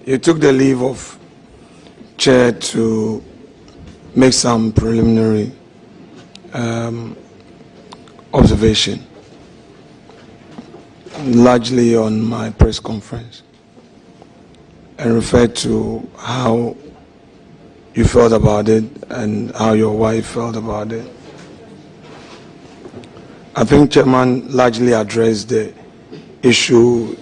You took the leave of chair to make some preliminary observation, largely on my press conference, and referred to how you felt about it and how your wife felt about it. I think Chairman largely addressed the issue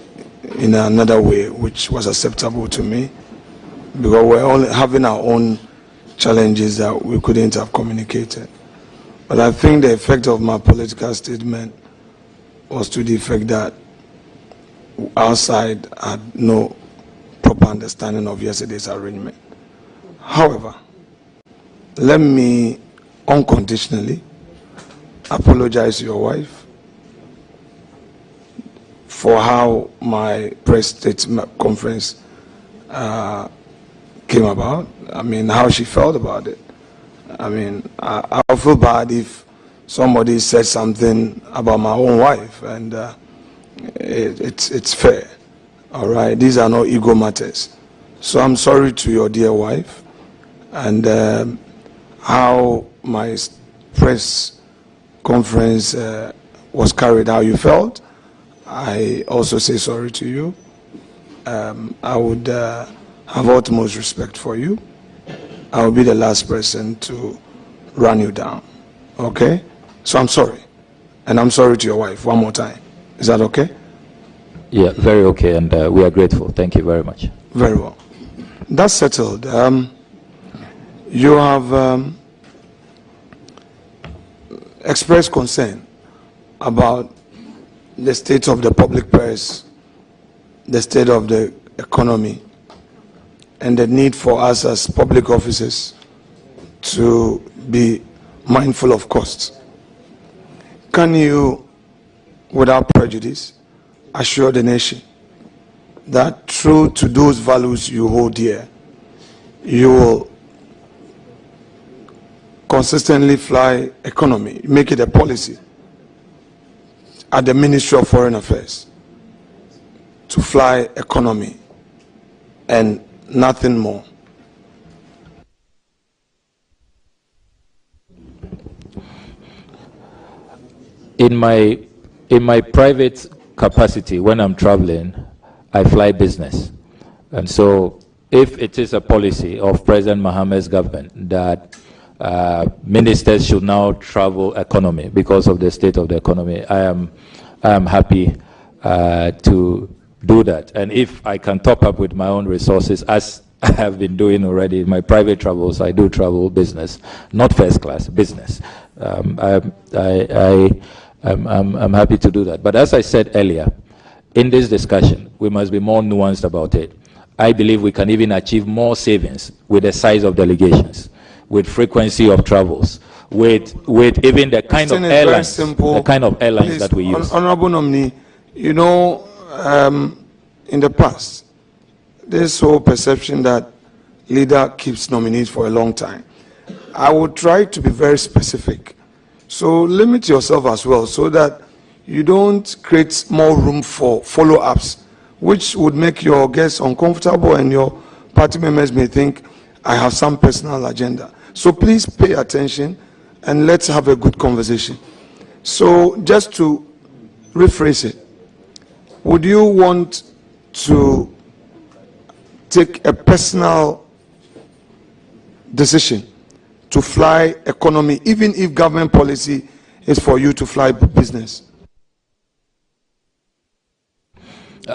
in another way, which was acceptable to me, because we're all having our own challenges that we couldn't have communicated. But I think the effect of my political statement was to the effect that our side had no proper understanding of yesterday's arrangement. However, let me unconditionally apologize to your wife for how my press statement conference came about. I mean, how she felt about it. I mean, I feel bad if somebody said something about my own wife, and it's fair. All right, these are not ego matters. So I'm sorry to your dear wife, and how my press conference was carried, how you felt. I also say sorry to you. I would have utmost respect for you. I will be the last person to run you down. Okay? So I'm sorry. And I'm sorry to your wife one more time. Is that okay? Yeah, very okay, and we are grateful. Thank you very much. Very well. That's settled. You have expressed concern about the state of the public purse, the state of the economy, and the need for us as public officers to be mindful of costs. Can you, without prejudice, assure the nation that true to those values you hold dear, you will consistently fly economy, make it a policy at the Ministry of Foreign Affairs to fly economy and nothing more? In my private capacity, when I'm traveling, I fly business. And so if it is a policy of President Mohammed's government that ministers should now travel economy because of the state of the economy, I am happy to do that. And if I can top up with my own resources, as I have been doing already in my private travels, I do travel business, not first class, business. I'm happy to do that. But as I said earlier, in this discussion, we must be more nuanced about it. I believe we can even achieve more savings with the size of delegations, with frequency of travels, with even the kind of airlines, Please, that we use. Honorable nominee, you know, in the past, this whole perception that leader keeps nominees for a long time. I would try to be very specific. So limit yourself as well, so that you don't create more room for follow-ups, which would make your guests uncomfortable and your party members may think I have some personal agenda. So please pay attention and let's have a good conversation. So just to rephrase it, would you want to take a personal decision to fly economy, even if government policy is for you to fly business?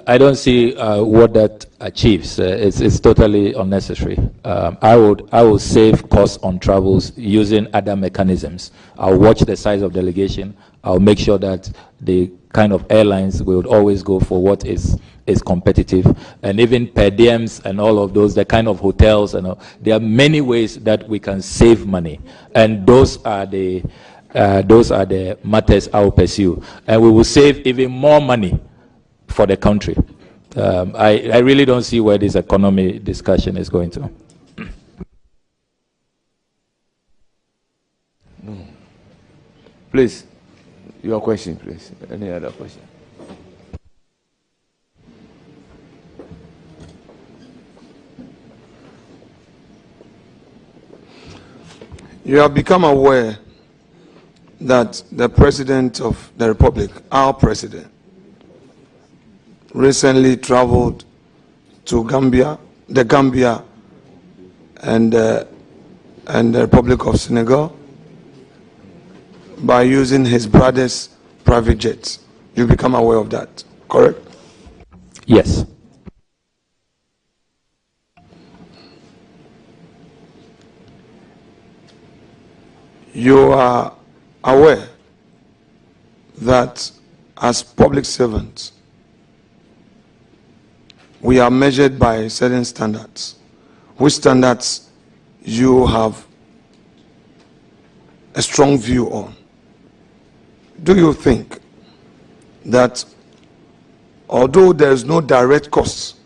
I don't see what that achieves. It's totally unnecessary. I will save costs on travels using other mechanisms. I'll watch the size of delegation. I'll make sure that the kind of airlines will always go for what is competitive, and even per diems and all of those, the kind of hotels, and there are many ways that we can save money, and those are the matters I will pursue, and we will save even more money for the country. I really don't see where this economy discussion is going to. Please, your question, please. Any other question? You have become aware that the President of the Republic, our President, recently traveled to Gambia and the Republic of Senegal by using his brother's private jets. You become aware of that, correct? Yes. You are aware that as public servants, we are measured by certain standards, which standards you have a strong view on. Do you think that although there is no direct cost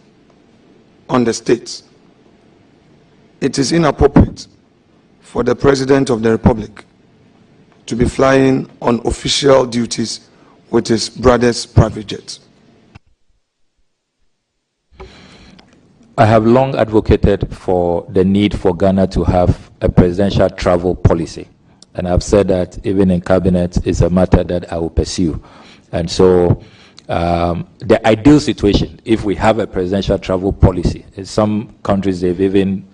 on the states, it is inappropriate for the President of the Republic to be flying on official duties with his brother's private jet? I have long advocated for the need for Ghana to have a presidential travel policy. And I've said that even in cabinet is a matter that I will pursue. And so the ideal situation, if we have a presidential travel policy, in some countries they've even,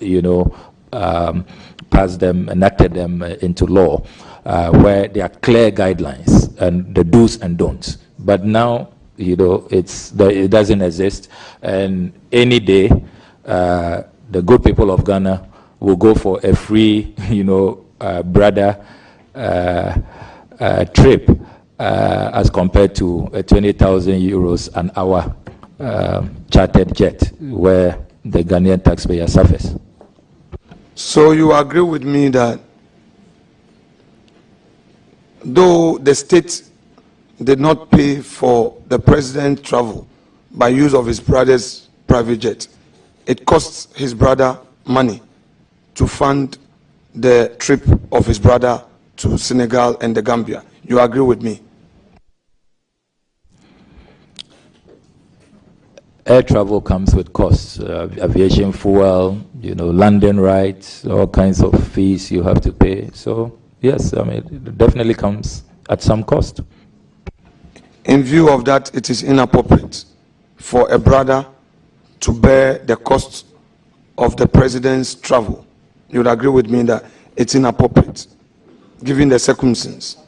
passed them, enacted them into law, where there are clear guidelines and the do's and don'ts. But now, it doesn't exist. And any day, the good people of Ghana will go for a free, brother trip as compared to 20,000 euros an hour chartered jet where the Ghanaian taxpayer suffers. So you agree with me that though the state did not pay for the president's travel by use of his brother's private jet, it costs his brother money to fund the trip of his brother to Senegal and the Gambia. You agree with me? Air travel comes with costs, aviation fuel, landing rights, all kinds of fees you have to pay. So yes, it definitely comes at some cost. In view of that, it is inappropriate for a brother to bear the cost of the president's travel. You would agree with me that it's inappropriate, given the circumstances.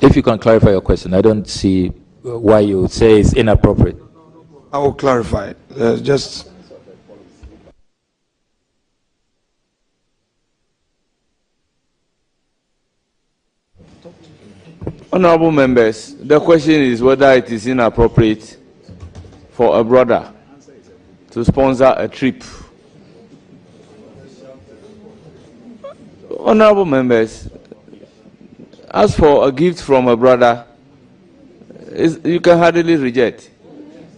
If you can clarify your question, I don't see why you would say it's inappropriate. I will clarify. Honorable members, the question is whether it is inappropriate for a brother to sponsor a trip. Honorable members, as for a gift from a brother, you can hardly reject.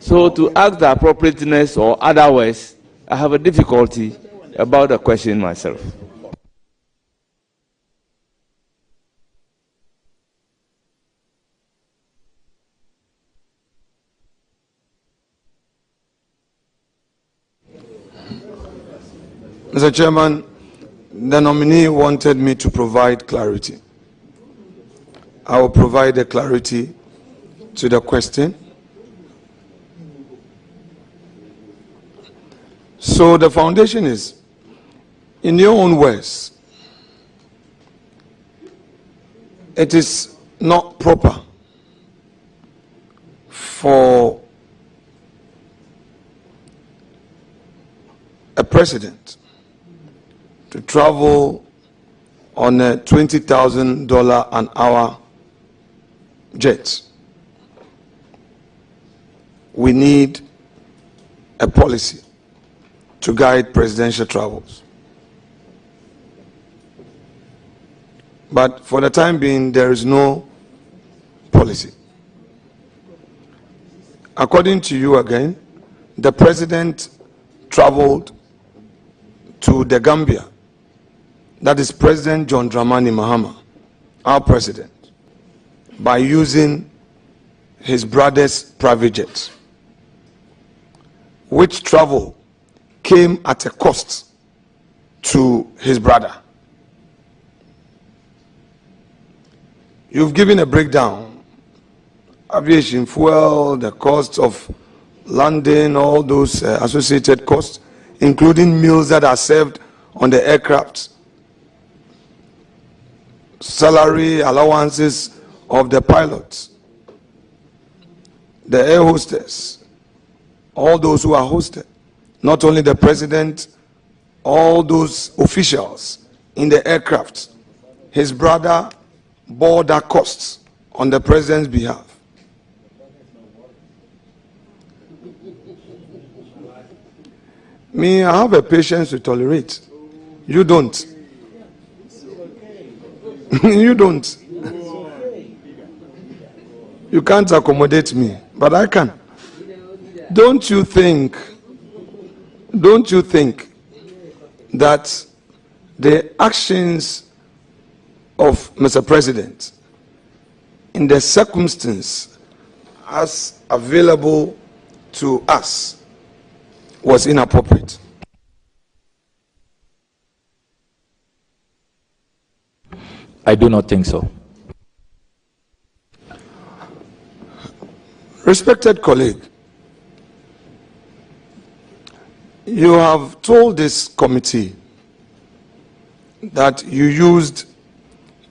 So to ask the appropriateness or otherwise, I have a difficulty about the question myself. Mr. Chairman, the nominee wanted me to provide clarity. I will provide the clarity to the question. So the foundation is, in your own words, it is not proper for a president to travel on a $20,000 an hour jet. We need a policy to guide presidential travels. But for the time being, there is no policy. According to you again, the president traveled to the Gambia. That is President John Dramani Mahama, our president, by using his brother's private jet, which travel came at a cost to his brother. You've given a breakdown. Aviation fuel, the cost of landing, all those associated costs, including meals that are served on the aircraft, salary allowances of the pilots, the air hostess, all those who are hosted, not only the president, all those officials in the aircraft. His brother bore that cost on the president's behalf. Me, I have a patience to tolerate. You don't. You don't. You can't accommodate me, but I can. Don't you think that the actions of Mr. President in the circumstance as available to us was inappropriate? I do not think so. Respected colleague, you have told this committee that you used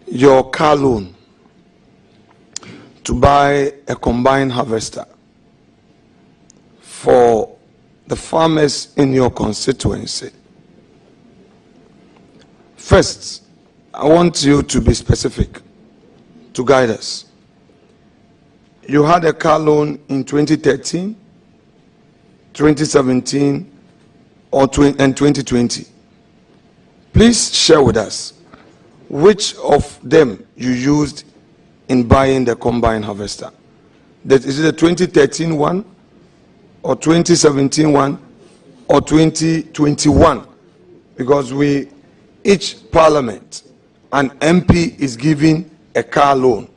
your car loan to buy a combined harvester for the farmers in your constituency. First, I want you to be specific to guide us. You had a car loan in 2013, 2017, and 2020. Please share with us which of them you used in buying the combine harvester. Is it the 2013 one, or 2017 one, or 2021? Because each parliament, an MP is giving a car loan.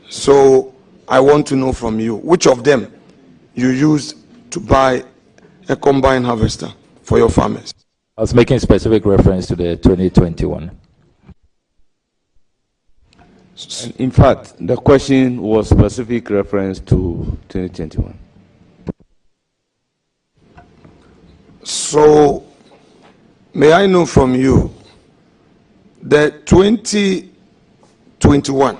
So I want to know from you, which of them you used to buy a combine harvester for your farmers? I was making specific reference to the 2021. In fact, the question was specific reference to 2021. So, may I know from you, the 2021,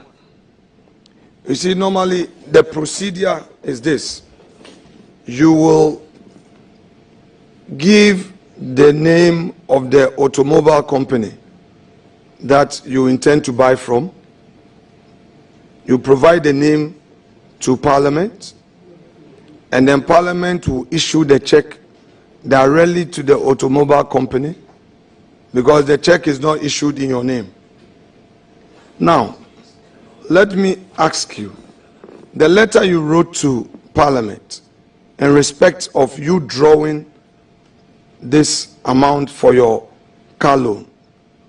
you see, normally the procedure is this. You will give the name of the automobile company that you intend to buy from. You provide the name to Parliament, and then Parliament will issue the check directly to the automobile company, because the check is not issued in your name. Now, let me ask you, the letter you wrote to Parliament in respect of you drawing this amount for your car loan,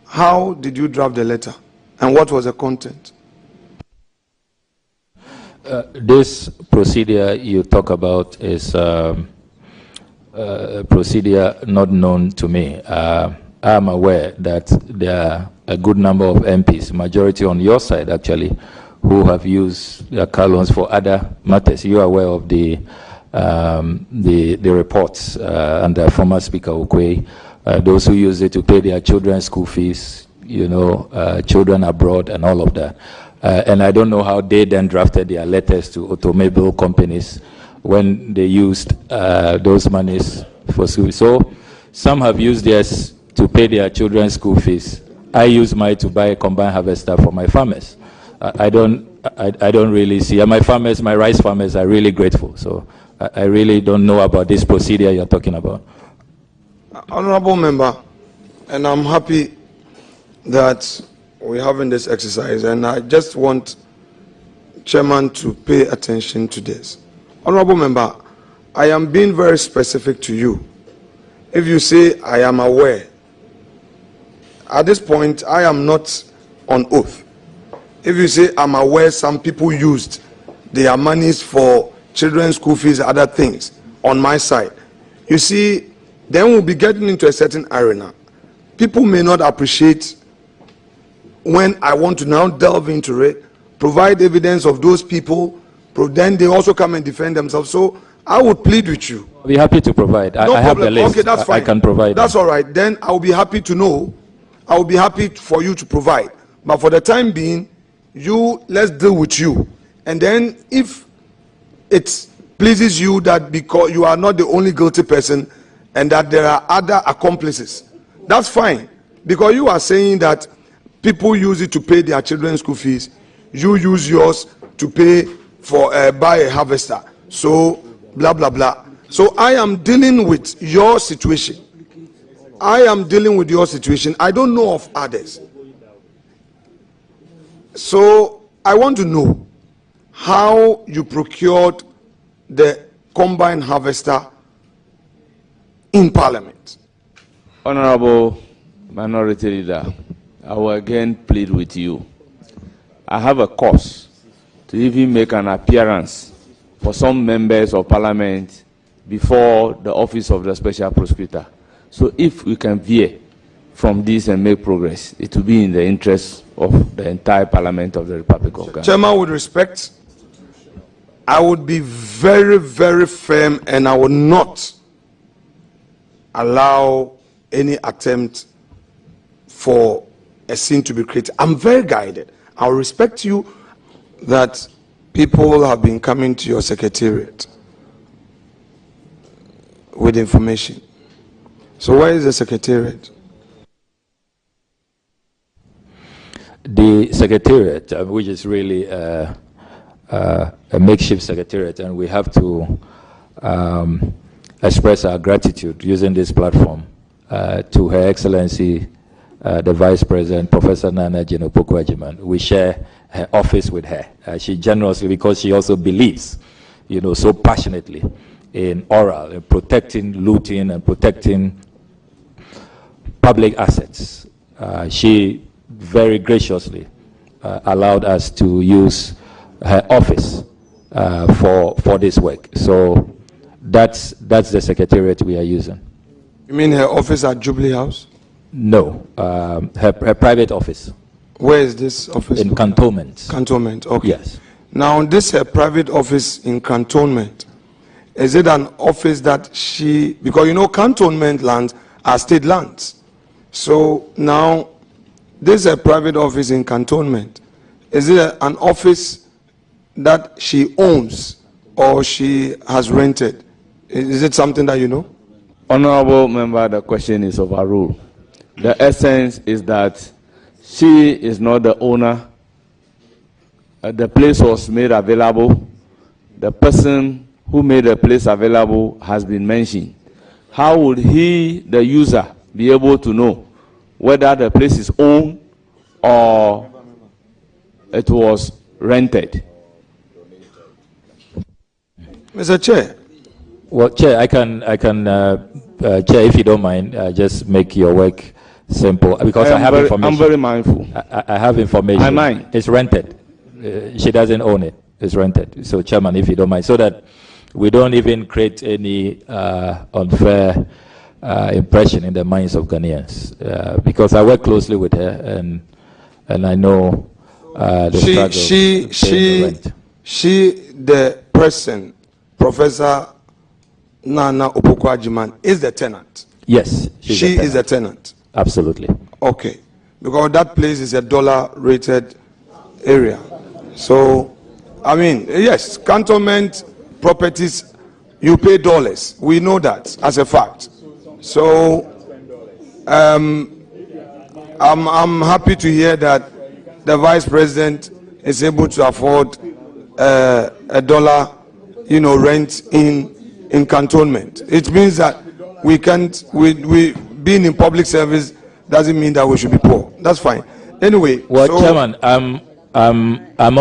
how did you draft the letter, and what was the content? This procedure you talk about is a procedure not known to me. I am aware that there are a good number of MPs, majority on your side actually, who have used their car loans for other matters. You are aware of the reports under former Speaker Okwe, those who use it to pay their children's school fees, children abroad and all of that. And I don't know how they then drafted their letters to automobile companies when they used those monies for school. So some have used theirs to pay their children's school fees. I use mine to buy a combined harvester for my farmers. I don't really see, and my farmers, my rice farmers are really grateful. So I really don't know about this procedure you're talking about. Honorable member, and I'm happy that we're having this exercise, and I just want Chairman to pay attention to this. Honorable member, I am being very specific to you. If you say I am aware, at this point I am not on oath. If you say I'm aware some people used their monies for children's school fees, other things, on my side. You see, then we'll be getting into a certain arena. People may not appreciate when I want to now delve into it, provide evidence of those people, then they also come and defend themselves. So I would plead with you. I'll be happy to provide. No I have problem. the list. Okay, that's fine. I can provide. That's all right. Then I'll be happy to know. I'll be happy for you to provide. But for the time being, let's deal with you. And then if it pleases you that because you are not the only guilty person and that there are other accomplices, that's fine. Because you are saying that people use it to pay their children's school fees. You use yours to pay for buy a harvester. So blah blah blah. So I am dealing with your situation. I am dealing with your situation. I don't know of others. So I want to know how you procured the combine harvester in Parliament. Honorable Minority Leader, I will again plead with you. I have a cause to even make an appearance for some members of Parliament before the office of the Special Prosecutor. So if we can veer from this and make progress, it will be in the interest of the entire Parliament of the Republic of Ghana. Chairman, with respect, I would be very, very firm and I would not allow any attempt for a scene to be created. I'm very guided. I'll respect you that people have been coming to your secretariat with information. So where is the secretariat? The secretariat, which is really a makeshift secretariat, and we have to express our gratitude using this platform to Her Excellency, the Vice President, Professor Nana Opoku-Agyeman. We share her office with her. She generously, because she also believes, so passionately in oral, in protecting looting and protecting public assets. She very graciously allowed us to use her office for this work. So that's the secretariat we are using. You mean her office at Jubilee House? No, her private office. Where is this office? In Cantonment. Cantonment, okay. Yes. Now, this her private office in Cantonment, is it an office that because Cantonment lands are state lands. So now, this is a private office in Cantonment. Is it an office that she owns or she has rented? Is it something that you know? Honorable member, the question is overruled. The essence is that she is not the owner. The place was made available. The person who made the place available has been mentioned. How would he, the user, be able to know whether the place is owned or it was rented? Mr. Chair. Well, Chair, I can, Chair, if you don't mind, just make your work simple because I have information. I'm very mindful. I have information. I mind. It's rented. She doesn't own it. It's rented. So, Chairman, if you don't mind, so that we don't even create any unfair impression in the minds of Ghanaians, because I work closely with her and I know the struggle. The person, Professor Nana Opoku-Agyeman, is the tenant. Yes, she is the tenant. Absolutely. Okay, because that place is a dollar-rated area. So, I mean, yes, cantonment properties, you pay dollars. We know that as a fact. So, I'm happy to hear that the Vice President is able to afford a dollar, rent in cantonment. It means that we can't. We being in public service doesn't mean that we should be poor. That's fine. Anyway. Well, so, Chairman, I'm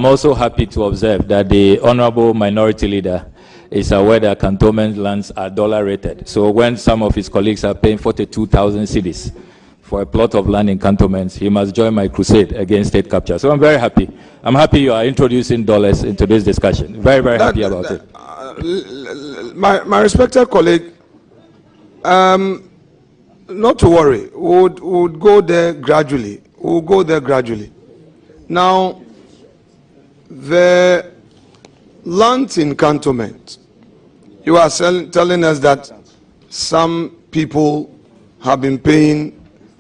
also happy to observe that the Honourable Minority Leader is aware that cantonment lands are dollar rated. So when some of his colleagues are paying 42,000 cedis for a plot of land in cantonments, he must join my crusade against state capture. So I'm very happy. I'm happy you are introducing dollars into this discussion. Very, very happy about it. My respected colleague, Not to worry. We'll go there gradually. We'll go there gradually. Now, the land in cantonment, you are telling us that some people have been paying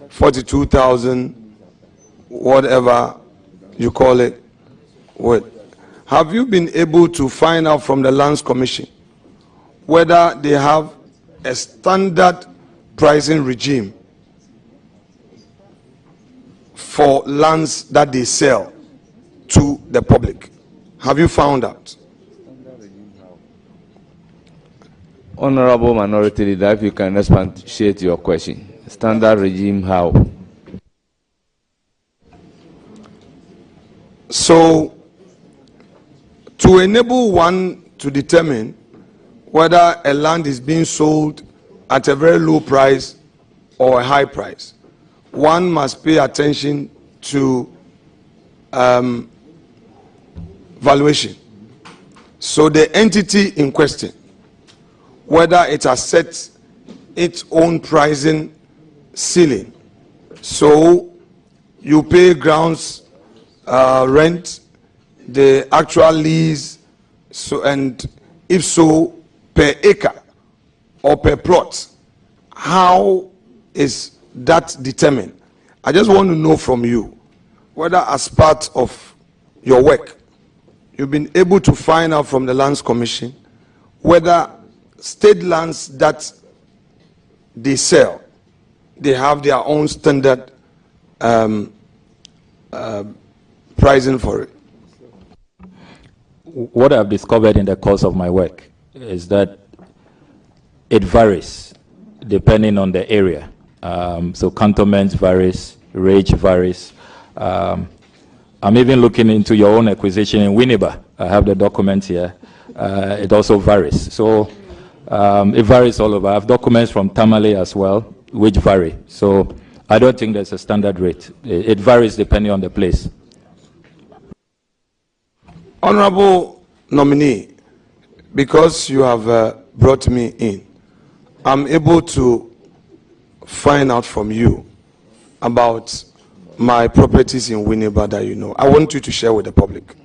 42,000, whatever you call it. What? Have you been able to find out from the Lands Commission whether they have a standard pricing regime for lands that they sell to the public? Have you found out? Honorable Minority Leader, if you can expatiate your question. Standard regime how? So, to enable one to determine whether a land is being sold at a very low price or a high price, one must pay attention to valuation. So the entity in question, whether it has set its own pricing ceiling, so you pay grounds rent, the actual lease, so, and if so, per acre or per plot, how is that determined? I just want to know from you whether as part of your work you've been able to find out from the Lands Commission whether state lands that they sell, they have their own standard pricing for it. What I've discovered in the course of my work is that it varies depending on the area. So cantonment varies, range varies. I'm even looking into your own acquisition in Winneba. I have the document here. It also varies. So it varies all over. I have documents from Tamale as well, which vary. So I don't think there's a standard rate. It varies depending on the place. Honorable nominee, because you have brought me in, I'm able to find out from you about my properties in Winneba that you know. I want you to share with the public.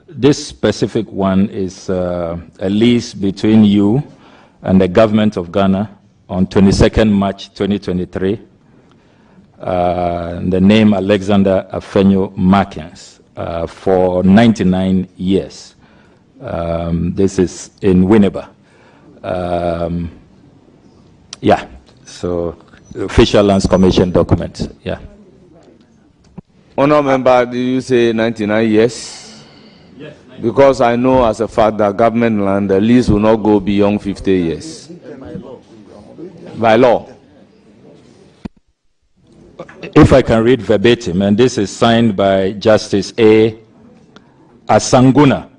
This specific one is a lease between you and the government of Ghana on 22nd March 2023. The name Alexander Afenyo Markin for 99 years. This is in Winneba. Yeah, so the official Lands Commission document. Yeah. Honour member, did you say 99 years? Yes. Because I know as a fact that government land, the lease will not go beyond 50 years. By law. If I can read verbatim, and this is signed by Justice A. Asanguna,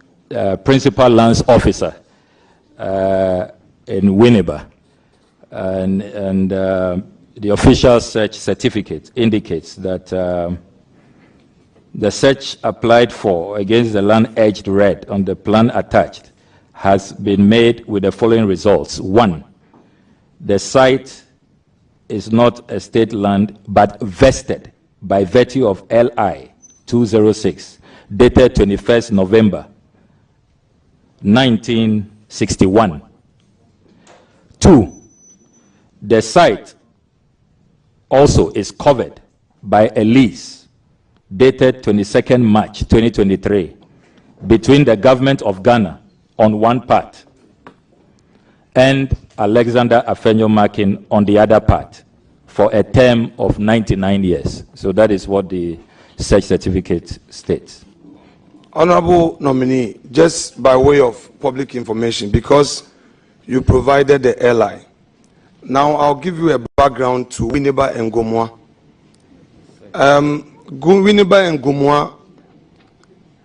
Principal Lands Officer in Winneba, and the official search certificate indicates that the search applied for against the land edged red on the plan attached has been made with the following results. 1, the site is not a state land but vested by virtue of LI 206 dated 21st November 1961. 2, the site also is covered by a lease dated 22nd March 2023 between the government of Ghana on one part and Alexander Afenyo Markin on the other part for a term of 99 years. So that is what the search certificate states. Honorable nominee, just by way of public information, because you provided the LI, now I'll give you a background to Winneba and Gomwa. Winneba and Gomwa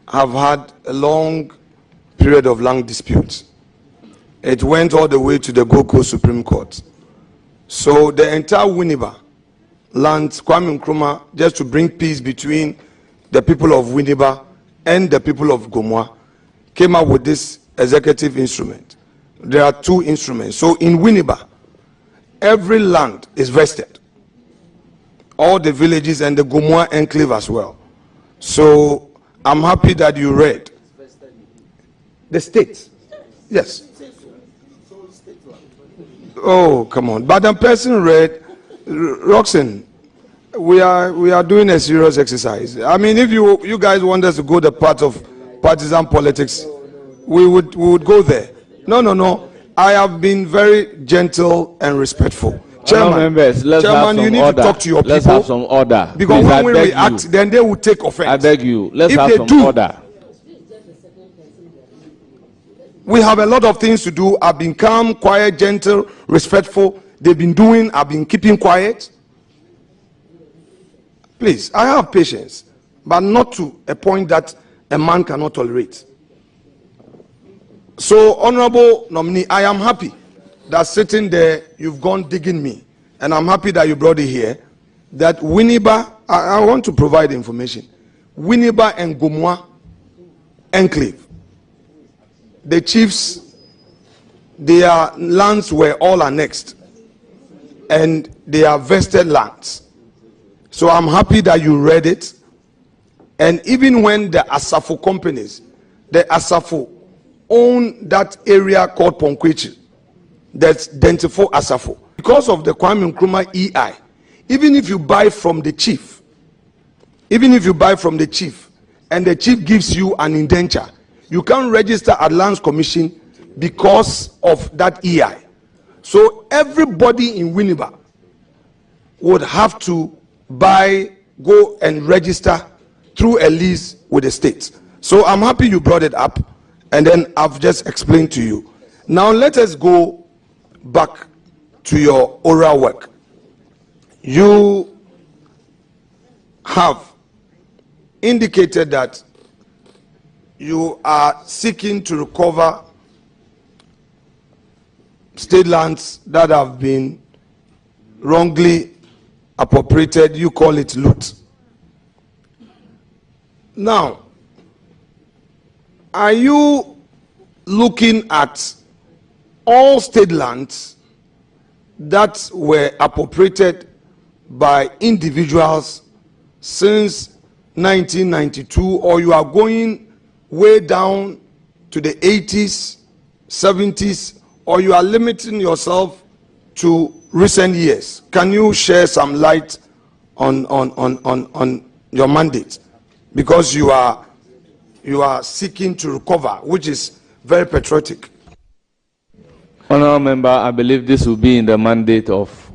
have had a long period of land disputes. It went all the way to the Gold Coast Supreme Court. So the entire Winneba land, Kwame Nkrumah, just to bring peace between the people of Winneba and the people of Gomwa, came up with this executive instrument there are two instruments. So in Winneba, every land is vested. All the villages and the Gomoa enclave as well. So I'm happy that you read. The state. Yes. Oh, come on. But the person read, Roxanne, we are doing a serious exercise. I mean, if you guys want us to go the path of partisan politics, we would go there. No. I have been very gentle and respectful. Chairman, Chairman, you need to talk to your people. Let's have some order. Because when we react, then they will take offense. I beg you. Let's have some order. We have a lot of things to do. I've been calm, quiet, gentle, respectful. They've been doing, I've been keeping quiet. Please, I have patience, but not to a point that a man cannot tolerate. So, Honorable Nominee, I am happy that sitting there, you've gone digging me. And I'm happy that you brought it here. That Winneba, I want to provide information. Winneba and Gomoa enclave. The chiefs, their lands were all annexed. And they are vested lands. So I'm happy that you read it. And even when the Asafo companies, the Asafo own that area called Ponkwechi, that's Dentifo Asafo. Because of the Kwame Nkrumah EI, even if you buy from the chief, and the chief gives you an indenture, you can't register at Lands Commission because of that EI. So everybody in Winneba would have to go and register through a lease with the state. So I'm happy you brought it up, and then I've just explained to you. Now let us go back to your oral work. You have indicated that you are seeking to recover state lands that have been wrongly appropriated. You call it loot. Now, are you looking at all state lands that were appropriated by individuals since 1992, or you are going way down to the 80s, 70s, or you are limiting yourself to recent years? Can you share some light on your mandate? Because you are seeking to recover, which is very patriotic. Honourable Member, I believe this will be in the mandate of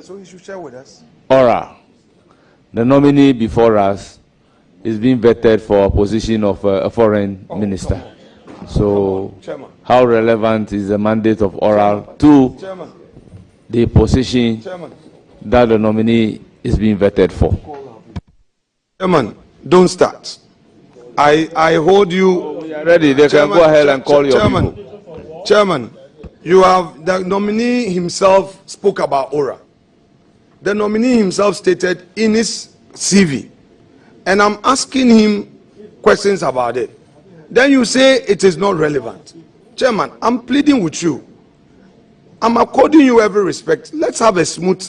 so you should share with us. ORA. The nominee before us is being vetted for a position of a foreign minister. So, how relevant is the mandate of ORA to the position that the nominee is being vetted for? Chairman, don't start. I hold you. We are ready. They can go ahead and call your people. Chairman, you have the nominee himself spoke about ORA. The nominee himself stated in his CV, and I'm asking him questions about it. Then you say it is not relevant. Chairman, I'm pleading with you. I'm according you every respect. Let's have a smooth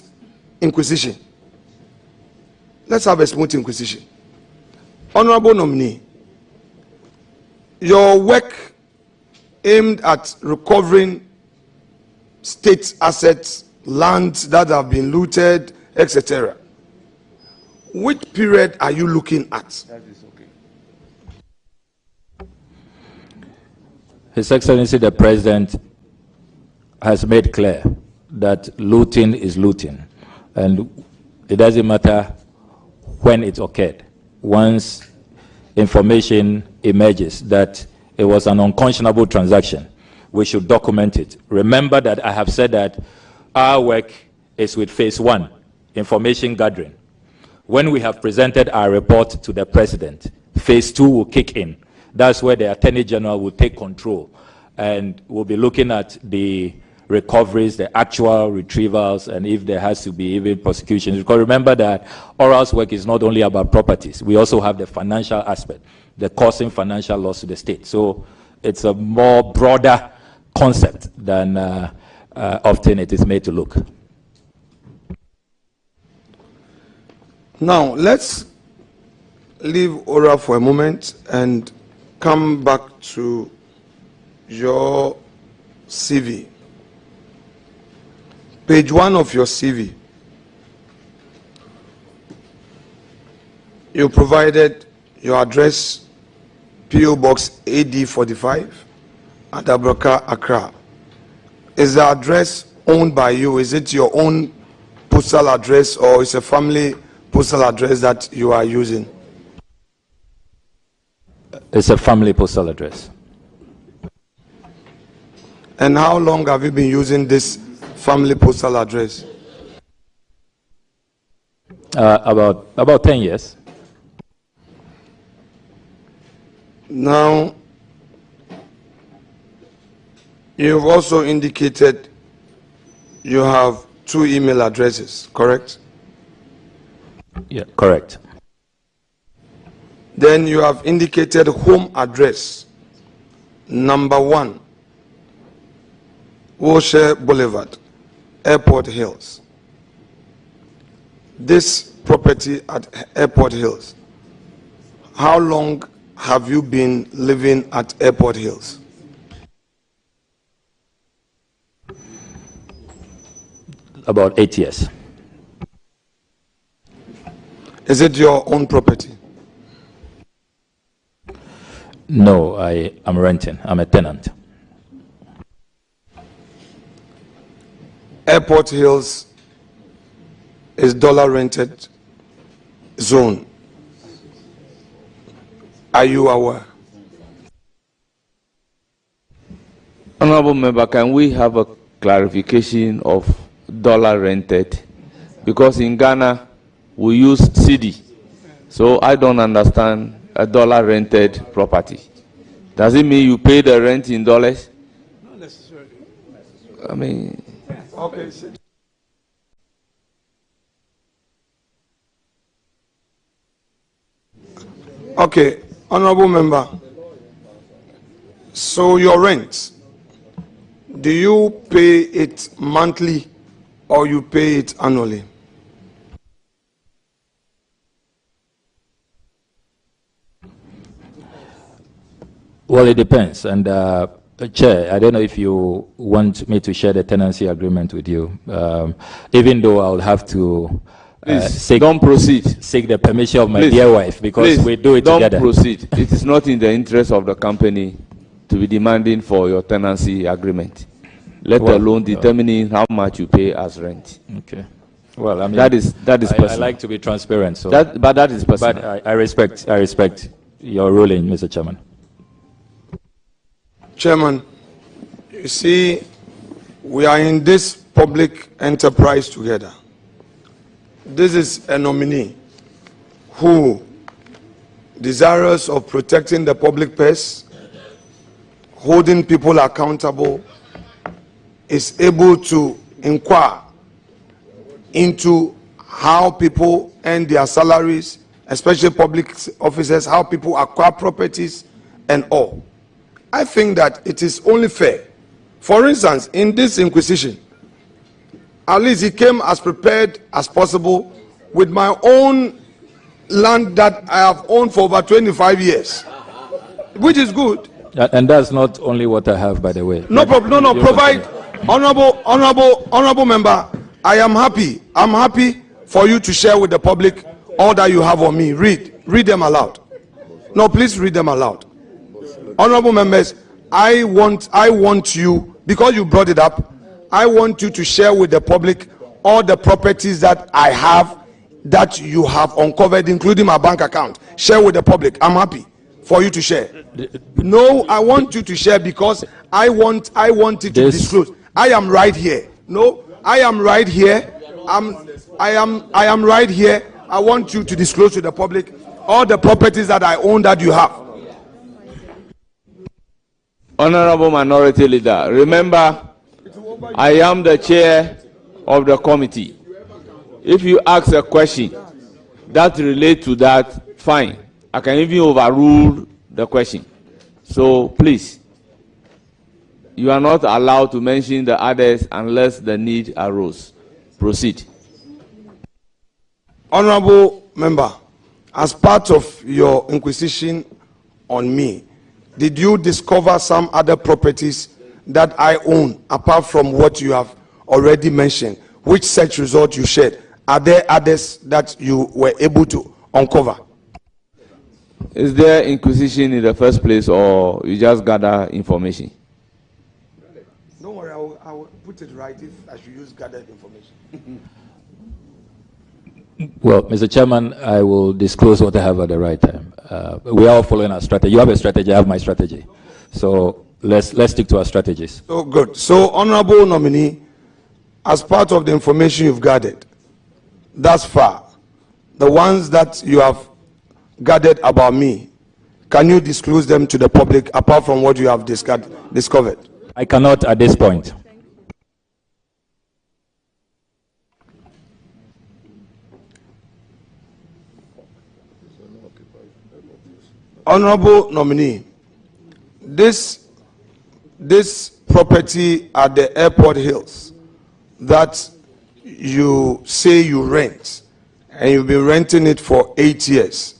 inquisition. Let's have a smooth inquisition. Honorable nominee, your work aimed at recovering state assets, lands that have been looted, etc. Which period are you looking at? That is okay. His Excellency the President has made clear that looting is looting, and it doesn't matter when it occurred. Once information emerges that it was an unconscionable transaction, we should document it. Remember that I have said that our work is with phase 1, information gathering. When we have presented our report to the President, phase 2 will kick in. That's where the Attorney General will take control, and we'll be looking at the recoveries, the actual retrievals, and if there has to be even prosecutions. Because remember that ORA's work is not only about properties. We also have the financial aspect, the causing financial loss to the state. So it's a more broader concept than often it is made to look. Now, let's leave Ora for a moment and come back to your CV. Page 1 of your CV. You provided your address, PO Box AD45, at Ablakwa, Accra. Is the address owned by you? Is it your own postal address, or is a family postal address that you are using? It's a family postal address. And how long have you been using this family postal address? About 10 years. Now, you've also indicated you have 2 email addresses, correct? Yeah, correct. Then you have indicated home address, number 1, Wilshire Boulevard, Airport Hills. This property at Airport Hills, how long have you been living at Airport Hills? About 8 years. Is it your own property? No, I am renting. I'm a tenant. Airport Hills is dollar rented zone. Are you aware? Honorable Member, can we have a clarification of dollar rented? Because in Ghana, we use cedi. So I don't understand a dollar rented property. Does it mean you pay the rent in dollars? Not necessarily. I mean... Okay. Okay, Honorable Member. So your rent, do you pay it monthly or you pay it annually? Well, it depends. And Chair, I don't know if you want me to share the tenancy agreement with you, even though I'll have to don't proceed. Seek the permission of my dear wife, because we do it together. Don't proceed. It is not in the interest of the company to be demanding for your tenancy agreement, let alone determining how much you pay as rent. Okay. Well, I mean, that is personal. I like to be transparent, so but that is personal. But I respect your ruling, Mr. Chairman. Chairman, you see, we are in this public enterprise together. This is a nominee who, desirous of protecting the public purse, holding people accountable, is able to inquire into how people earn their salaries, especially public officers, how people acquire properties and all. I think that it is only fair. For instance, in this inquisition, at least he came as prepared as possible with my own land that I have owned for over 25 years, which is good. And that's not only what I have, by the way. No problem. No. Provide, honorable member. I am happy. I'm happy for you to share with the public all that you have on me. Read them aloud. No, please read them aloud. Honorable members, I want you, because you brought it up, I want you to share with the public all the properties that I have, that you have uncovered, including my bank account. Share with the public. I'm happy for you to share. No, I want you to share because I want it to disclose. I am right here. No, I am right here. I am right here. I want you to disclose to the public all the properties that I own that you have. Honorable Minority Leader, remember, I am the chair of the committee. If you ask a question that relates to that, fine. I can even overrule the question. So please, you are not allowed to mention the others unless the need arose. Proceed. Honorable member, as part of your inquisition on me, did you discover some other properties that I own apart from what you have already mentioned? Which search result you shared? Are there others that you were able to uncover? Is there inquisition in the first place, or you just gather information? Don't worry, I will put it right if I should use gathered information. Well, Mr. Chairman, I will disclose what I have at the right time. We are all following our strategy. You have a strategy, I have my strategy. So let's stick to our strategies. So good. So, honorable nominee, as part of the information you've gathered thus far, the ones that you have gathered about me, can you disclose them to the public apart from what you have discovered? I cannot at this point. Honorable nominee, this property at the Airport Hills that you say you rent, and you've been renting it for 8 years,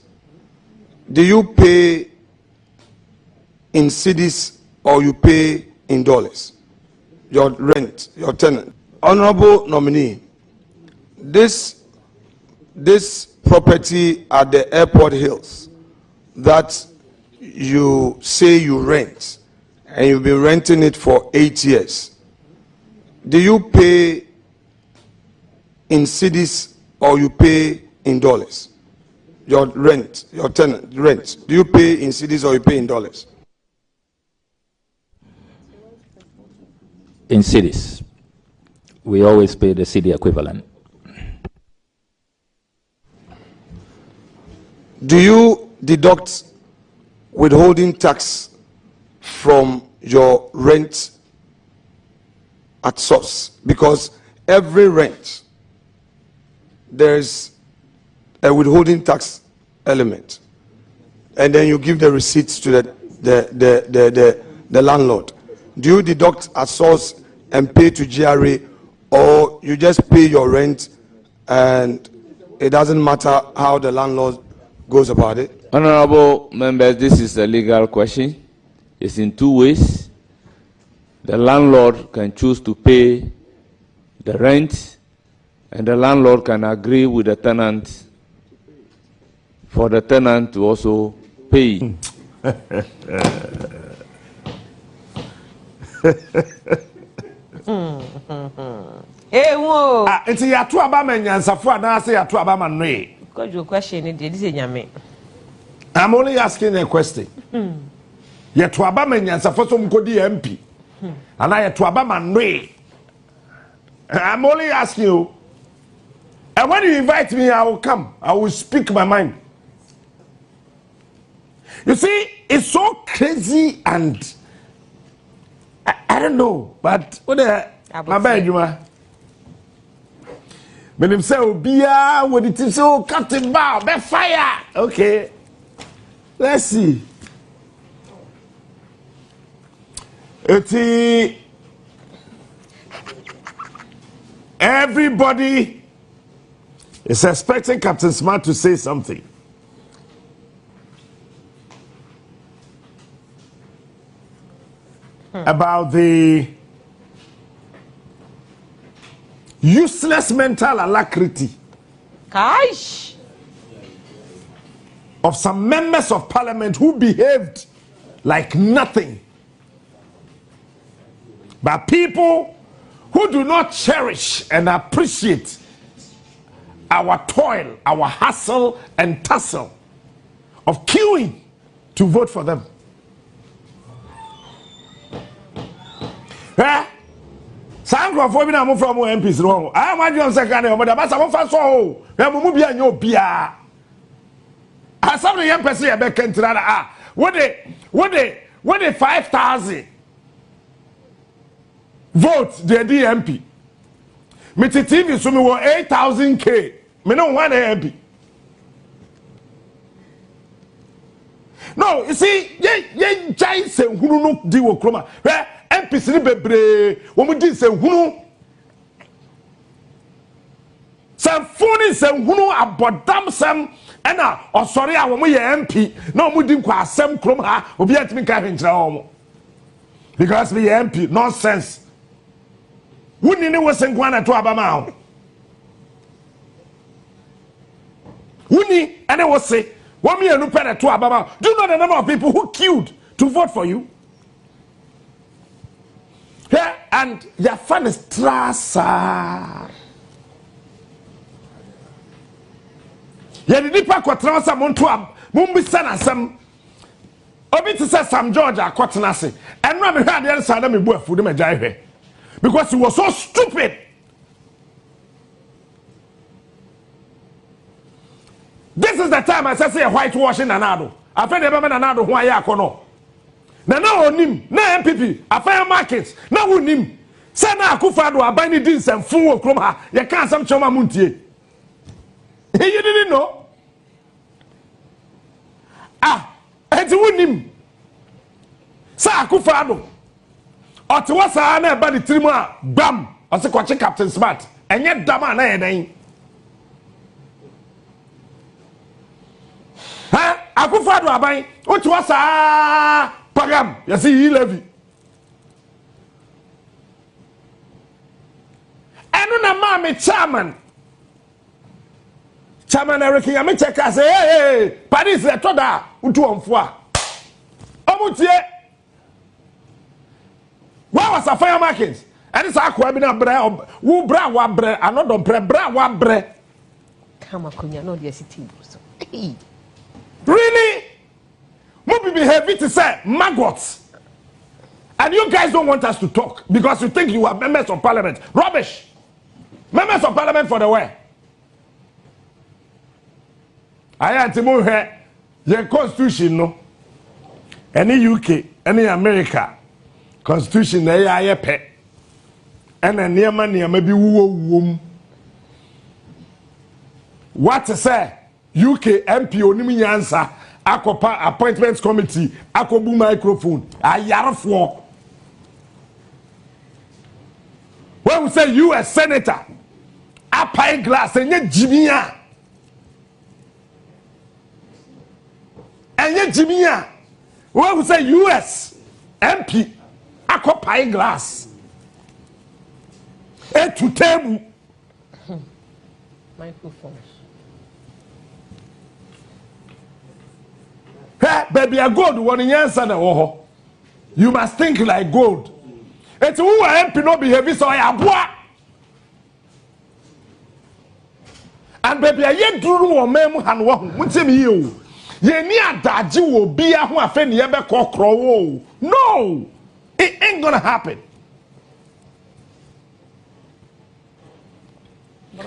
do you pay in cedis or you pay in dollars? Your rent, your tenant. Honorable nominee, this property at the Airport Hills that you say you rent, and you've been renting it for 8 years, do you pay in cedis or you pay in dollars? Your rent, your tenant rent, do you pay in cedis or you pay in dollars? In cedis. We always pay the cedi equivalent. Do you deduct withholding tax from your rent at source? Because every rent, there's a withholding tax element, and then you give the receipts to the landlord. Do you deduct at source and pay to GRA, or you just pay your rent and it doesn't matter how the landlord goes about it? Honorable members, this is a legal question. It's in two ways. The landlord can choose to pay the rent, and the landlord can agree with the tenant for the tenant to also pay. It's a two abama nyansafo anase ya two abama noe. Because your question is this is nyame. I'm only asking a question. Yet to abama nyansafo so mkodi MP. And I to abama noe. I'm only asking you. And when you invite me, I will come. I will speak my mind. You see, it's so crazy, and I don't know, but what the my bad, you are. When him say Obia, when it is so cutting bow, be fire. Okay, let's see. Everybody is expecting Captain Smart to say something. About the useless mental alacrity of some members of parliament who behaved like nothing, but people who do not cherish and appreciate our toil, our hustle and tussle of queuing to vote for them. Sankrofo bi na mo from MPs no. I am adwon secretary but abasa mo fa so ho. Na mo mu bia nya obia. Asam no yem pese ye be kentra na what the 5,000 vote the DMP. Me TV so me wo 8,000k. Me no one MP. No, you see, ye giant se hunu no di wo kroma. MPs ni bebre wo mu di nsehunu sanfoni nsehunu abodam sam ena osori a wo mu ye MP na wo mu di nkwa asem krom ha obi atimi ka hwenkyera wo mu because we MP nonsense wuni ni wo senkwa na to abama ho wuni ene wo se wo me enu pere to abama. Do you know the number of people who queued to vote for you? Yeah, and your fan is trasa. Yeah, the nipa kwatra sa monto am mumbisa na sam obi to say Sam George akwatena se enra me hwa de sa na me bu afu de me jai hwe because he was so stupid. This is the time I say whitewashing Nanado. I find the Nanado who I akono. Na onim na MPP Afenyo Markin na wonim say na Akufo-Addo abani din sem fun wo krom ha ye kan sam choma muntie. You didn't know? Enti wonim say Akufo-Addo ote wasa na eba di trimu a bam o se kwache Captain Smart enye dama na ye dan. Akufo-Addo aban ote wasa pagam you see he levy enu na ma me chairman Eric Yami check say hey Paris le toda utu onfo a omutie wa was Afenyo Markin eni sa akwa bi na bre wo bra wa bre anodo bre bra wa bre kama konya no dey city so really Maybe behave to say maggots. And you guys don't want us to talk because you think you are members of parliament. Rubbish. Members of parliament for the way. I had to move here. Your constitution, no. Any UK, any America, constitution, they are pet. And a near man, maybe womb. What to say? UK MP only answer. Akopa appointments committee, akobu microphone, ayarfo. When we say US senator, apai glass, enye jimia. Enye jimia. When we say US MP, akopai glass. E to table. Microphone. Hey, baby, a gold one in answer na woho. You must think like gold. It's who MP no behave so ya boa. And baby, a ye duru wo mem han wo hu. Mutim yi o. Ye ni adaje wo bia ho afa ne ye be kokro wo. No. It ain't gonna happen.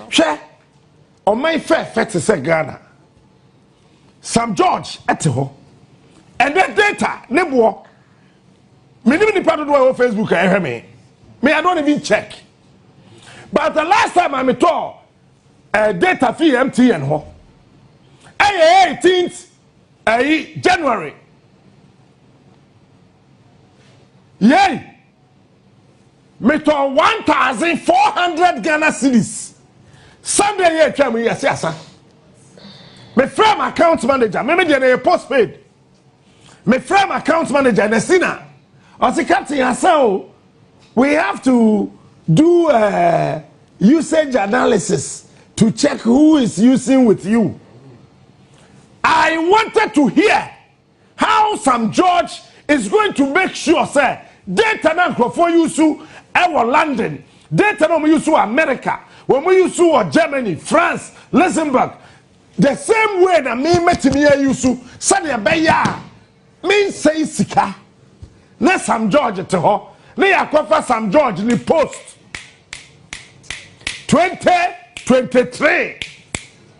She o my fe to say Ghana. Sam George ete and that data nebo me ni part of the Facebook me I don't even check. But the last time I saw data fee MTN ho 18th January yay me to 1,400 Ghana cedis Sunday ye twa me yes asa me frame account manager me dey postpaid me frame account manager na sina o se captain asao we have to do usage analysis to check who is using with you. I wanted to hear how Sam George is going to make sure say data na for use our London data no use America when we use Germany France Luxembourg the same way that me metimi use said ya me say sika na Sam George te ho na yakofa Sam George ni post 2023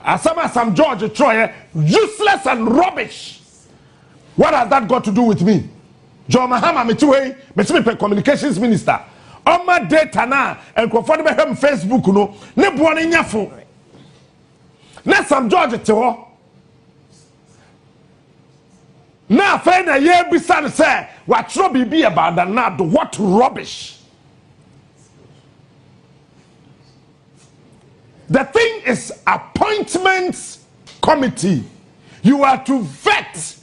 asama Sam George Troy useless and rubbish. What has that got to do with me? John Mahama me communications minister on my data na and conform him Facebook no ne boa ne nyafo na Sam George te ho na fe na ye bisa say what trouble be about that now what rubbish. The thing is appointments committee. You are to vet.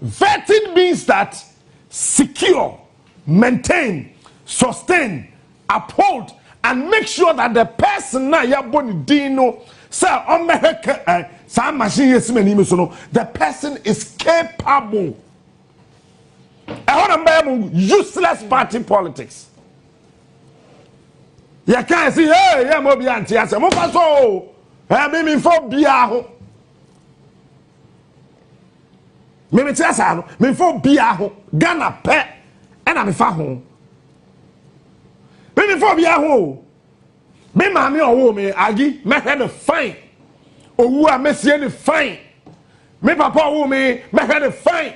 Vetting means that secure, maintain, sustain, uphold, and make sure that the person na ya boni dino say on some machine the person is capable. Useless party politics. You can't see, hey, yeah, mobi anti ase. Mo fa so, me for bia ho. Me ti asa no, me for bia ho. Ghana pe, e na me fa ho. Me for bia ho. Me ma me owo me agi, me he the fine. Owu a mesie the fine. Me papa owo me he the fine.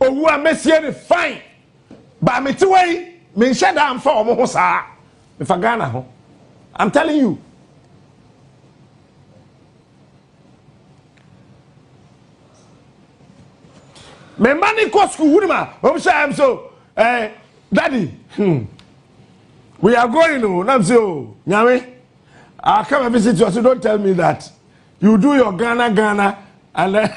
Owu a mesie the fine. Ba me ti wei, me nhye da am fa omo ho saa. Me fa Ghana ho. I'm telling you. Me money go school wurima. I'm so daddy. We are going no. I'm so nyame. I'll come and visit you. So don't tell me that. You do your Ghana and then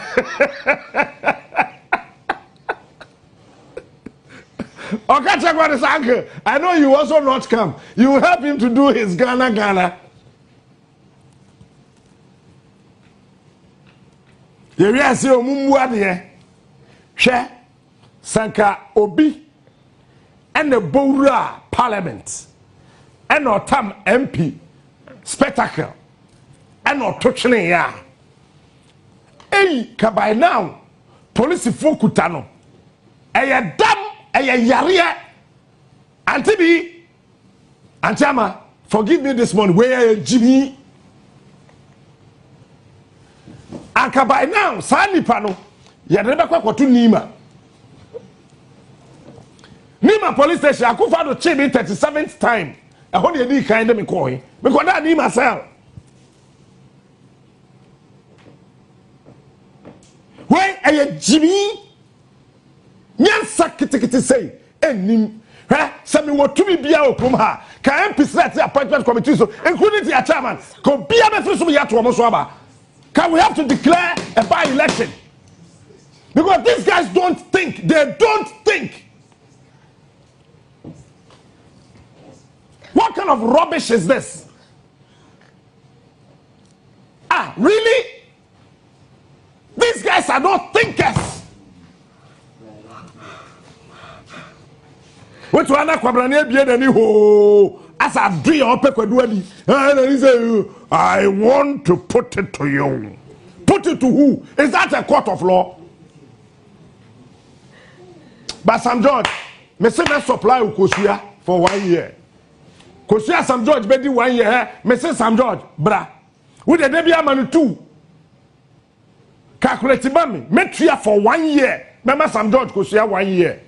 uncle. I know you also not come. You help him to do his Ghana. You will see Mumbuade. She Sanka Obi and the Boura Parliament and our Tam MP spectacle and our touching ya. Hey, by now, police fokutano. Aya dam. Yaria Antibi Antama, forgive me this morning. Where are Jimmy? Anka by now, Sani Pano, Yadeba Kwatu Nima. Nima police station, I could find the Chimney 37th time. I hold your knee kind of me coin. Because that Nima sell. Where are you, Jimmy? Nyansa kitikiti say enim say me wo tumi bia okum ha ka MP select appointment committee so including the chairman ko bia be free so ya to omo so aba can we have to declare a by election because these guys don't think. What kind of rubbish is this? Really? These guys are not thinkers. What one kwabrane bia dani ho as I do your pekwaduadi and he say I want to put it to you. Put it to who? Is that a court of law? But Sam George, me say me supply Kosia for 1 year. Kosia Sam George be di 1 year. Me say Sam George, bra. We the dey amanu 2. Calculate ba me tria for 1 year. Remember Sam George Kosia 1 year.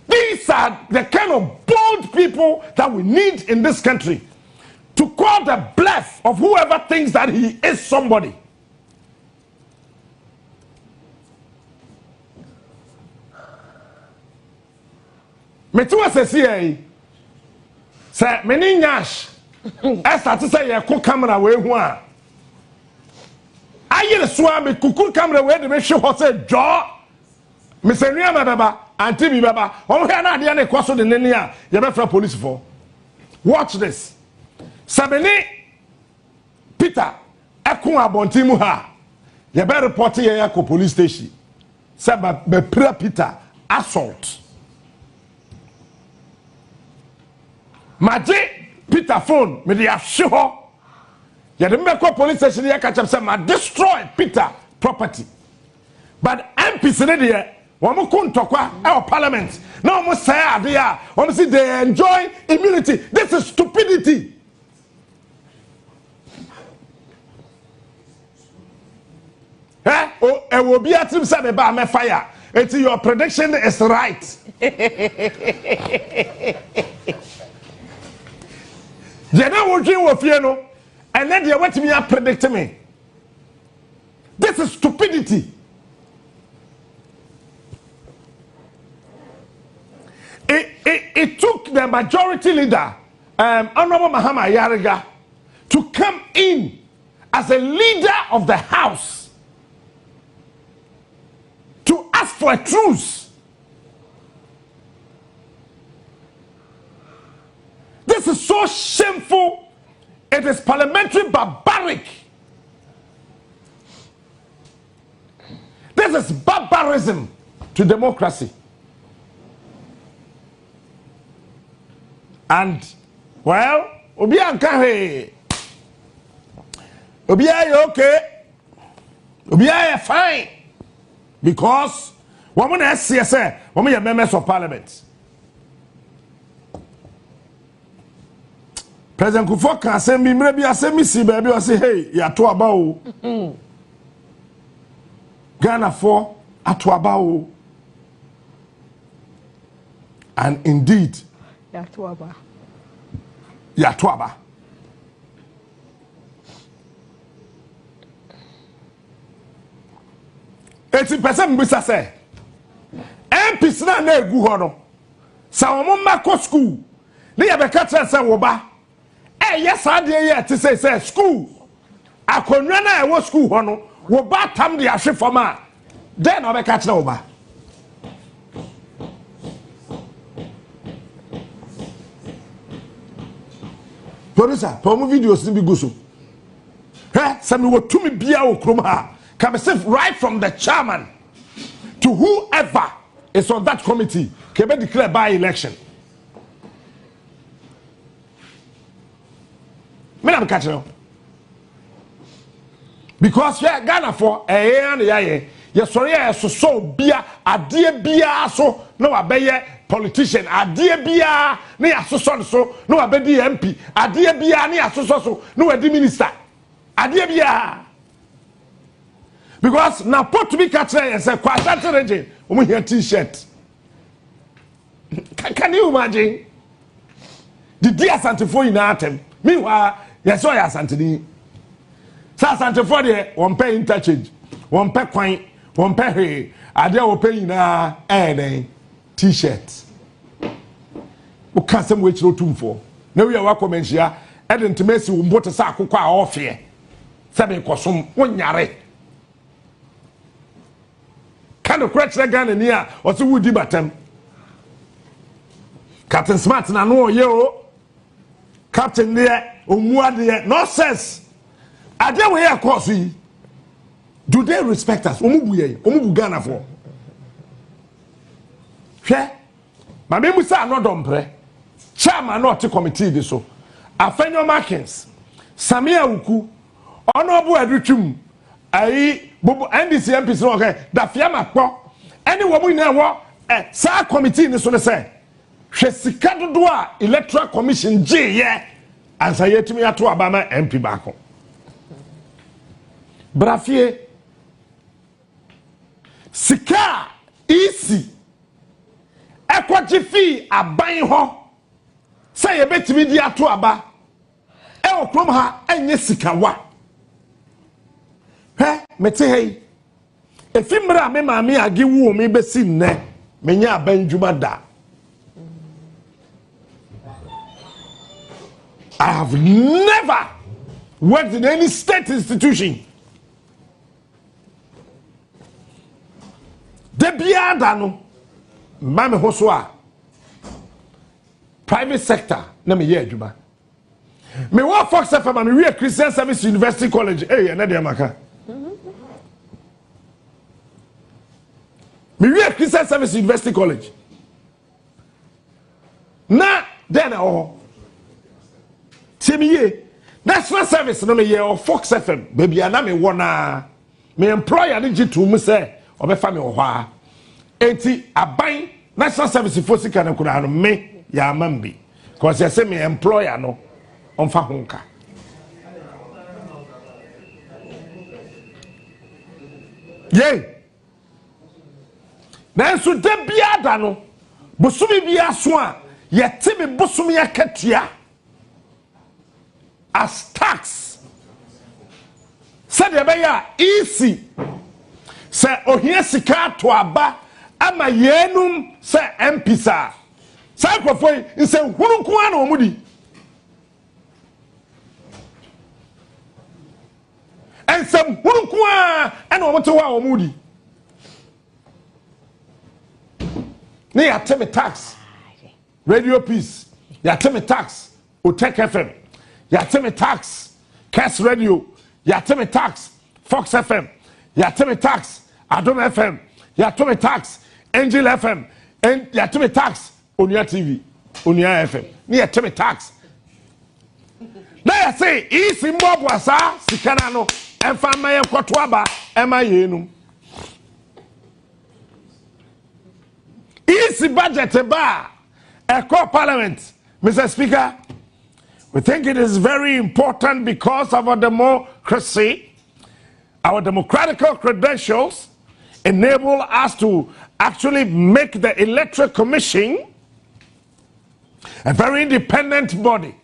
These are the kind of bold people that we need in this country to call the bluff of whoever thinks that he is somebody. Metuwa sesi say many nyash esa to say ye ko camera we hu a aye so a me kuku camera we de me hwe ho say jo me senua ma baba anti bi baba o hwe na ade na ekoso de nene a ye be fra police for. Watch this. Sabeni Peter ekun abonti mu ha ye be report ye yakọ police station say be pra Peter assault. Maji Peter phone me dey ahwe ho ye de me ko police station ye ka cham say ma destroy Peter property. But MPs ne dey womo kontokwa e parliament na womo say ade a womo say they enjoy immunity. This is stupidity. Oh, will be a trip said about my fire. It's your prediction is right. Jena will dream of you, and then they want me to predict me. This is stupidity. it took the majority leader, Honorable Mahama Yariga, to come in as a leader of the house to ask for a truce. This is so shameful. It is parliamentary barbaric. This is barbarism to democracy. And, well, Obiya Nkahe, Obiya okay, Obiya fine, because women SCSA, women are members of parliament. President Kufuor can say me, maybe I say me see baby, I say hey, ya to about Ghana for Atuabao. And indeed, Yatuaba. 80% mbisa say MPs na egu ho no. Sa wo mma school. Ne ya beka tell say wo ba. Yes ade ye te say school. Akonwa na e wo school ho no. Wo ba tam de ahwe fam a. Den obeka tell wo ba. Producer, pomo videos ni bi go so. Sami wo tumi bia wo krom ha. Can be said right from the chairman to whoever is on that committee can be declared by election. Me na catch you. Because yeah, Ghana for yeah sorry so bia ade bia so no abeye politician ade bia na ya so no abedi MP ade bia na ya so no adi minister ade bia. Because now put to be catcher and say quite region we hear t-shirt. Can you imagine the dear Santifo in atem? Meanwhile, yes, I Santini. Santifo there, one pay interchange, one pay coin, one pay hay, I dare pay na t-shirt. What can some which no tomb for? No, we are welcome here. Eden to Messi will bought a sack of off here. Seven cosum, one yare. Kind of crash that gun in here, or so would you batem? Captain Smart, and I know you, Captain there, Umwa there, no sense. I dare we are coffee. Do they respect us? Umubu Ghana for. Yeah, my name is not dumpre. Chairman not to committee this so. Afenyo Markin, Samia Uku, Honorable Edrichum, Bobo NDC MPs no okay da fiama kpo any woman na wo sa committee ni so ne say hwe sika dodo a electoral commission je ye ansa yetimi ato abama MP baako brafie sika easy ekwaje fi aban ho say ye betimi di ato aba e okrom ha enye sika wa mete hey efimra me maami age wu me besi nne menya abanjuma da. I have never worked in any state institution. De biada no mame hoso a private sector na me ye adwuma. Me work for FM me we Christian Service University College na de maka. Me we Christian Service University College. Na then Timiye National Service no me ye or Fox FM baby ana me wona me employer ni jitu mu say obefa me ho a enti aban National Service Fosika na kuna no me ya mambi cause you say me employer no onfa honka. Yay! Nanso de biada no bosumi bia so a yete me bosumi akatua as tax said ya easy say ohia sika to aba ama yenum say MPsa Sakrofo nsem hunu ko ana omudi ensem hunu ko ana omoto wa omudi ne ya teme tax radio peace ya teme tax Otek FM ya teme tax Cash Radio ya teme tax Fox FM ya teme tax Adom FM ya teme tax Angel FM and ya teme tax Onia TV Onia FM ni ya teme tax na ya say isi mbobo asa sikana no emfa maye kwoto aba ema yenum isi budget ba Echo Parliament. Mr. Speaker, we think it is very important because of our democracy, our democratical credentials enable us to actually make the Electoral Commission a very independent body.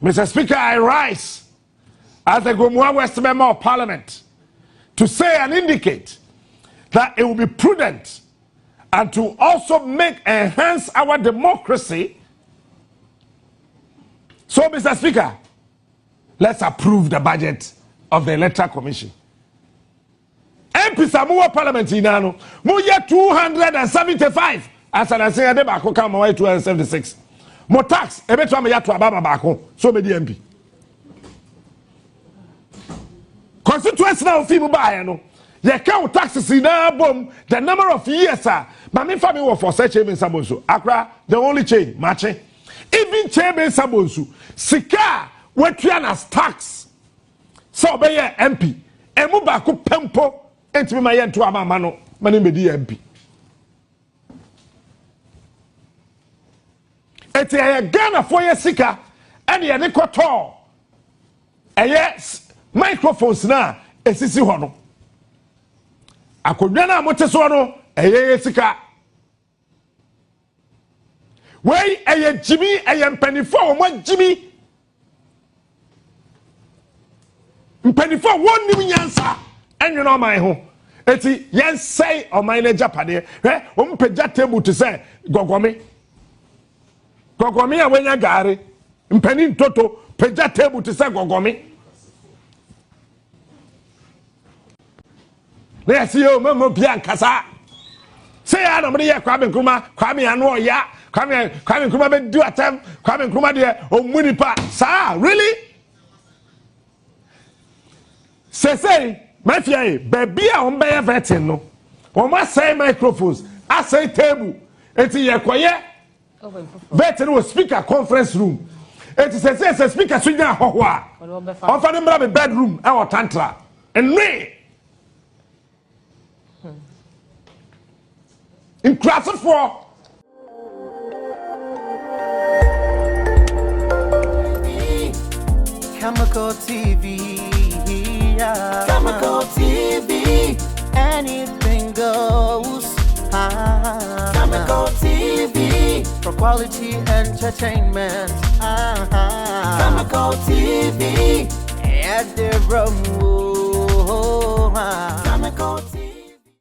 Mr. Speaker, I rise as the Gomua West Member of Parliament to say and indicate that it will be prudent and to also enhance our democracy. So, Mr. Speaker, let's approve the budget of the Electoral Commission. MP Samuwa Parliament inano, mo ye 275. As I say, ade bako kama wa 276. Mo tax, ebe to am ya to ababa bako, so be di MP. Constituency na ofi mu ba ye no. Ye count taxes in bom the number of years but me family were for such even sabonso Accra the only chain matching even chain sabonso sika wetuan as tax so be MP emu ba ko pempo entimi ma ye nto amama no mani me di MP eti ye Ghana for ye sika and ye ne koto eye microphones na esisi ho no akodwa na moteso no eye sika wey eye jimi eye mpanifo mo jimi mpanifo wonnim nyansa enwe no man ho eti yen say o man na japade he o mpagya table to say gogomi a wenya gare mpani ntoto pagya table to say gogomi. Let's see you, Mamma Bianca. Say, I don't know, Kwame Kuma, Kwame Ano, ya, Kwame Kuma, do a time, Kwame Kuma, dear, oh, Munipa, sir, really? Say, my fia, baby, on by a veteran, no. On my say microphones, I say table, it's a quiet. Veteran will speak a conference room. It is a speaker, swing out, offer them a bedroom, our tantra, and me. In class of 4. Khemical TV. Khemical TV. Anything goes. Khemical TV. For quality entertainment. Khemical TV. At the room. Khemical TV.